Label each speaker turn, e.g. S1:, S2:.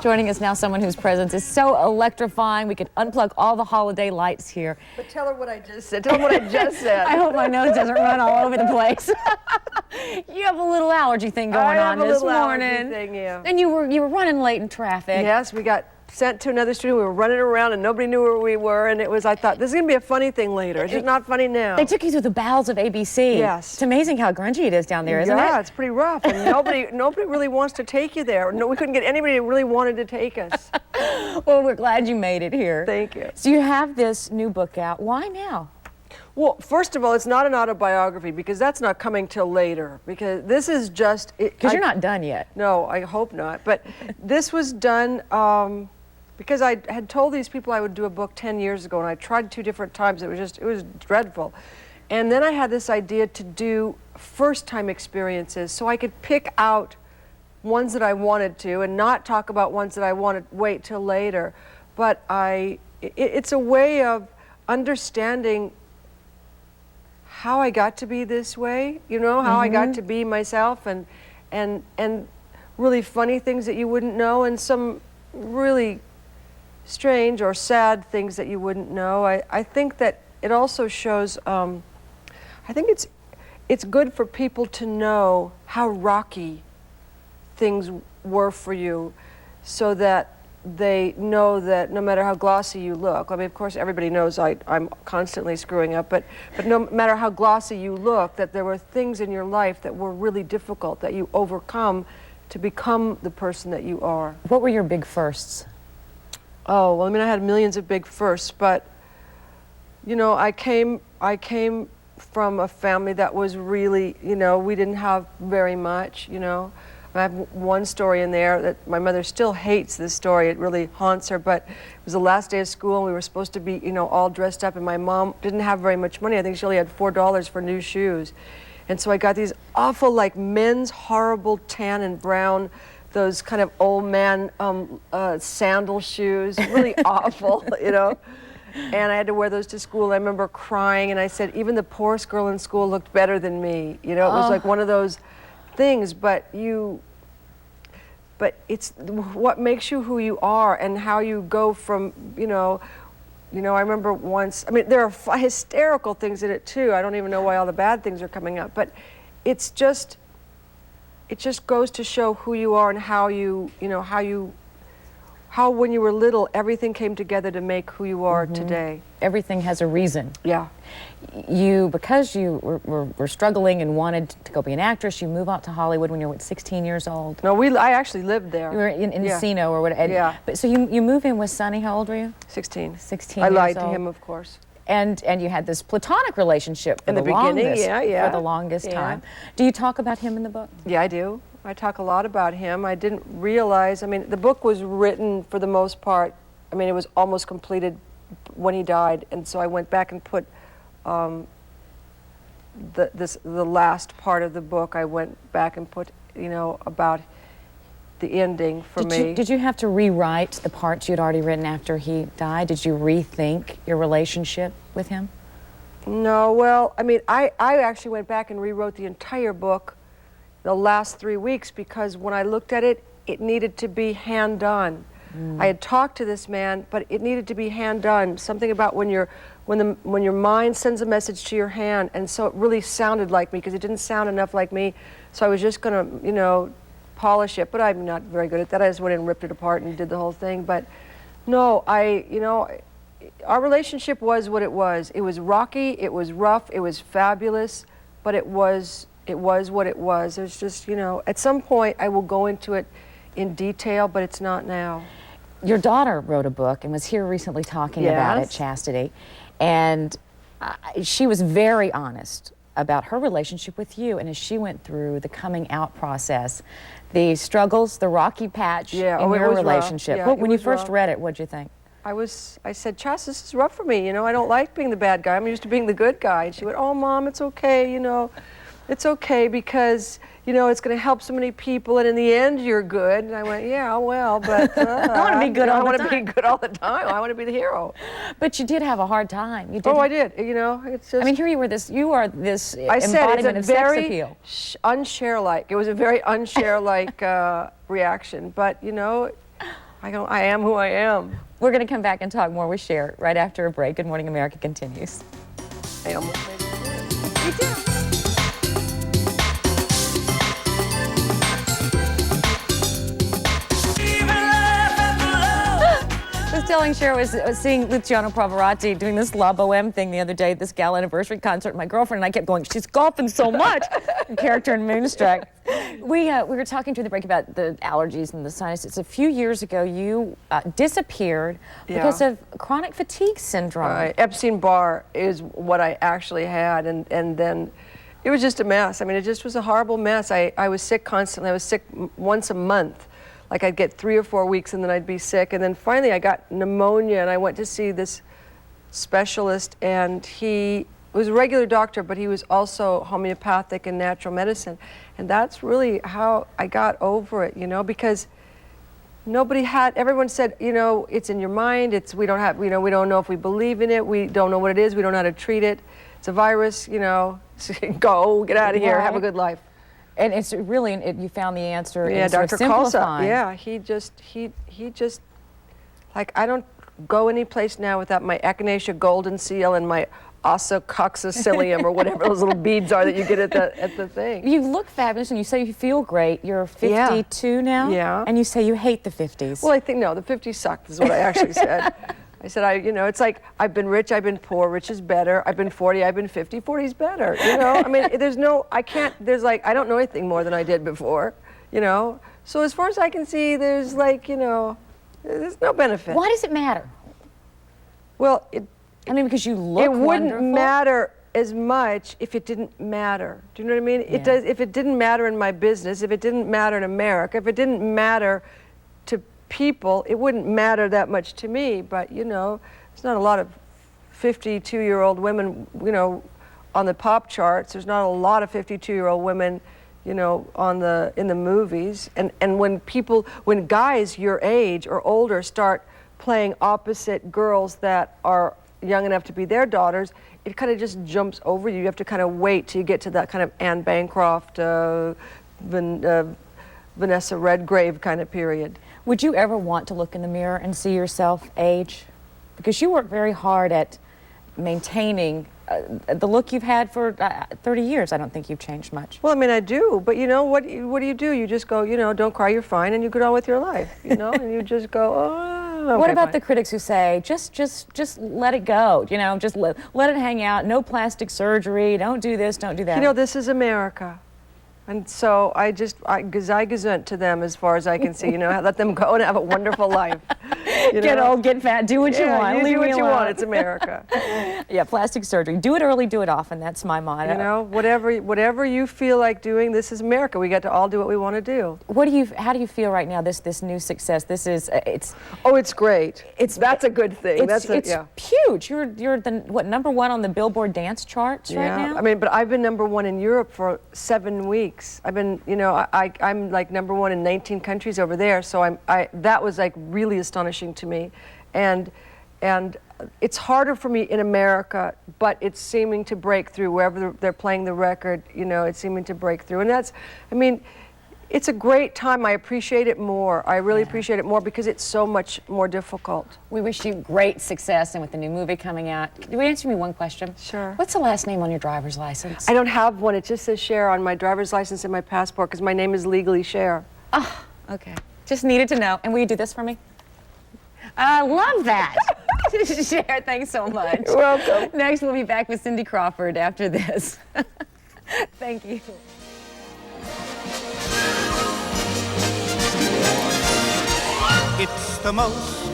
S1: Joining us now, someone whose presence is so electrifying. We could unplug all the holiday lights here.
S2: But tell her what I just said. Tell her what I just said.
S1: I hope my nose doesn't run all over the place. You have a little allergy thing going on this morning.
S2: Thing, yeah.
S1: And you were running late in traffic.
S2: Yes, we got sent to another studio. We were running around and nobody knew where we were, and I thought, this is going to be a funny thing later. It's just not funny now.
S1: They took you through the bowels of ABC.
S2: Yes.
S1: It's amazing how grungy it is down there, isn't it?
S2: Yeah, it's pretty rough, and nobody really wants to take you there. No, we couldn't get anybody who really wanted to take us.
S1: Well, we're glad you made it here.
S2: Thank you.
S1: So you have this new book out. Why now?
S2: Well, first of all, it's not an autobiography because that's not coming till later. Because this is just...
S1: Because you're not done yet.
S2: No, I hope not. But this was done because I had told these people I would do a book 10 years ago, and I tried 2 different times. It was dreadful. And then I had this idea to do first-time experiences so I could pick out ones that I wanted to and not talk about ones that I wanted to wait till later. But it's a way of understanding how I got to be this way, you know, how I got to be myself, and really funny things that you wouldn't know, and some really strange or sad things that you wouldn't know. I think that it also shows, I think it's good for people to know how rocky things were for you, so that they know that no matter how glossy you look, I mean, of course, everybody knows I'm constantly screwing up, but no matter how glossy you look, that there were things in your life that were really difficult that you overcome to become the person that you are.
S1: What were your big firsts?
S2: Oh, well, I mean, I had millions of big firsts, but, you know, I came from a family that was really, you know, we didn't have very much, you know. I have one story in there that my mother still hates this story. It really haunts her, but it was the last day of school and we were supposed to be, you know, all dressed up, and my mom didn't have very much money. I think she only had $4 for new shoes. And so I got these awful, like, men's horrible tan and brown, those kind of old man sandal shoes, really awful, you know. And I had to wear those to school. I remember crying, and I said, even the poorest girl in school looked better than me. You know, it was like one of those things, but it's what makes you who you are and how you go from, you know, I remember once, I mean, there are hysterical things in it too. I don't even know why all the bad things are coming up, but it just goes to show who you are and how how when you were little, everything came together to make who you are today.
S1: Everything has a reason.
S2: Yeah.
S1: Because you were struggling and wanted to go be an actress, you move out to Hollywood when you were 16 years old.
S2: No, I actually lived there.
S1: You were in Encino or whatever.
S2: Yeah.
S1: But so you move in with Sonny. How old were you?
S2: 16.
S1: 16
S2: I
S1: years
S2: lied
S1: old.
S2: to him, of course.
S1: And you had this platonic relationship for
S2: in the beginning,
S1: for the longest time. Do you talk about him in the book?
S2: Yeah, I do. I talk a lot about him. I didn't realize, I mean, the book was written for the most part, I mean, it was almost completed when he died, and so I went back and put the last part of the book, I went back and put, you know, about the ending for me.
S1: Did you have to rewrite the parts you'd already written after he died? Did you rethink your relationship with him?
S2: No, well, I mean, I actually went back and rewrote the entire book the last 3 weeks, because when I looked at it, it needed to be hand done. I had talked to this man, but it needed to be hand done. Something about when your mind sends a message to your hand, and so it really sounded like me, because it didn't sound enough like me. So I was just gonna, you know, polish it, but I'm not very good at that. I just went and ripped it apart and did the whole thing. But no, you know, our relationship was what it was. It was rocky, it was rough, it was fabulous, but it was what it was. It was just, you know, at some point I will go into it in detail, but it's not now.
S1: Your daughter wrote a book and was here recently talking about it, Chastity, and she was very honest about her relationship with you, and as she went through the coming out process, the struggles, the rocky patch in your relationship.
S2: Yeah,
S1: when you first read it, what'd you think?
S2: I said, Chas, this is rough for me, you know, I don't like being the bad guy, I'm used to being the good guy. And she went, oh, Mom, it's okay, you know, it's okay because, you know, it's going to help so many people, and in the end, you're good. And I went, yeah, well, but
S1: I want to be good all the time.
S2: I want to be good all the time. I want to be the hero.
S1: But you did have a hard time. You did.
S2: Oh, I did. You know, it's just.
S1: I mean, here you are this
S2: I
S1: embodiment of sex appeal.
S2: Unshare-like. It was a very unshare-like reaction. But you know, I am who I am.
S1: We're going to come back and talk more with Cher right after a break. Good Morning America continues.
S2: I almost made it. You did.
S1: I was telling Cher, I was seeing Luciano Pavarotti doing this La Boheme thing the other day at this gala anniversary concert with my girlfriend, and I kept going, she's golfing so much. Character in Moonstruck. We were talking to the break about the allergies and the sinuses. A few years ago, you disappeared because of chronic fatigue syndrome.
S2: Epstein-Barr is what I actually had, and then it was just a mess. I mean, it just was a horrible mess. I was sick constantly. I was sick once a month. Like I'd get 3 or 4 weeks and then I'd be sick. And then finally I got pneumonia and I went to see this specialist, and he was a regular doctor, but he was also homeopathic and natural medicine. And that's really how I got over it, you know, because everyone said, you know, it's in your mind, we don't know if we believe in it, we don't know what it is, we don't know how to treat it. It's a virus, you know, go, get out of here, have a good life.
S1: And it's really, you found the answer.
S2: Yeah, Dr. Kalsa. Yeah, he just, like, I don't go any place now without my echinacea golden seal and my ossococcycilium or whatever those little beads are that you get at the thing.
S1: You look fabulous and you say you feel great. You're 52 now.
S2: Yeah.
S1: And you say you hate the 50s.
S2: Well, I think, no, the 50s sucked is what I actually said. I said, you know, it's like, I've been rich, I've been poor, rich is better, I've been 40, I've been 50, 40 is better, you know? I mean, I don't know anything more than I did before, you know? So as far as I can see, there's like, you know, there's no benefit.
S1: Why does it matter?
S2: Well,
S1: because you look wonderful.
S2: It wouldn't matter as much if it didn't matter. Do you know what I mean?
S1: Yeah.
S2: It does. If it didn't matter in my business, if it didn't matter in America, if it didn't matter to people, it wouldn't matter that much to me. But you know, there's not a lot of 52-year-old women, you know, on the pop charts. There's not a lot of 52-year-old women, you know, in the movies. And when guys your age or older start playing opposite girls that are young enough to be their daughters, it kind of just jumps over you. You have to kind of wait till you get to that kind of Anne Bancroft, Vanessa Redgrave kind of period.
S1: Would you ever want to look in the mirror and see yourself age? Because you work very hard at maintaining the look you've had for 30 years. I don't think you've changed much.
S2: Well, I mean, I do, but you know, what do you do? You just go, you know, don't cry, you're fine, and you get on with your life, you know, and you just go, oh, okay,
S1: what about
S2: fine.
S1: the critics who say, just let it go, you know, just let it hang out, no plastic surgery, don't do this, don't do that?
S2: You know, this is America. And so I gesund to them as far as I can see, you know, let them go and have a wonderful life.
S1: Get old, get fat, do what you want.
S2: You
S1: Leave
S2: do what
S1: me
S2: you
S1: alone.
S2: want, it's America.
S1: Yeah, plastic surgery. Do it early, do it often. That's my motto.
S2: You know, whatever you feel like doing, this is America. We get to all do what we want to do.
S1: How do you feel right now, this new success? This is,
S2: Oh, it's great. That's a good thing.
S1: It's huge. You're the, #1 on the Billboard dance charts right now?
S2: I mean, but I've been #1 in Europe for 7 weeks. I've been, you know, I'm like #1 in 19 countries over there, so that was like really astonishing to me, and it's harder for me in America, but it's seeming to break through wherever they're playing the record. You know, it's seeming to break through, and I mean, it's a great time. I appreciate it more. I really appreciate it more because it's so much more difficult.
S1: We wish you great success, and with the new movie coming out, can you answer me one question?
S2: Sure.
S1: What's the last name on your driver's license?
S2: I don't have one. It just says Cher on my driver's license and my passport because my name is legally Cher.
S1: Oh, okay. Just needed to know. And will you do this for me? I love that. Cher, thanks so much.
S2: You're welcome.
S1: Next, we'll be back with Cindy Crawford after this. Thank you.
S3: It's the most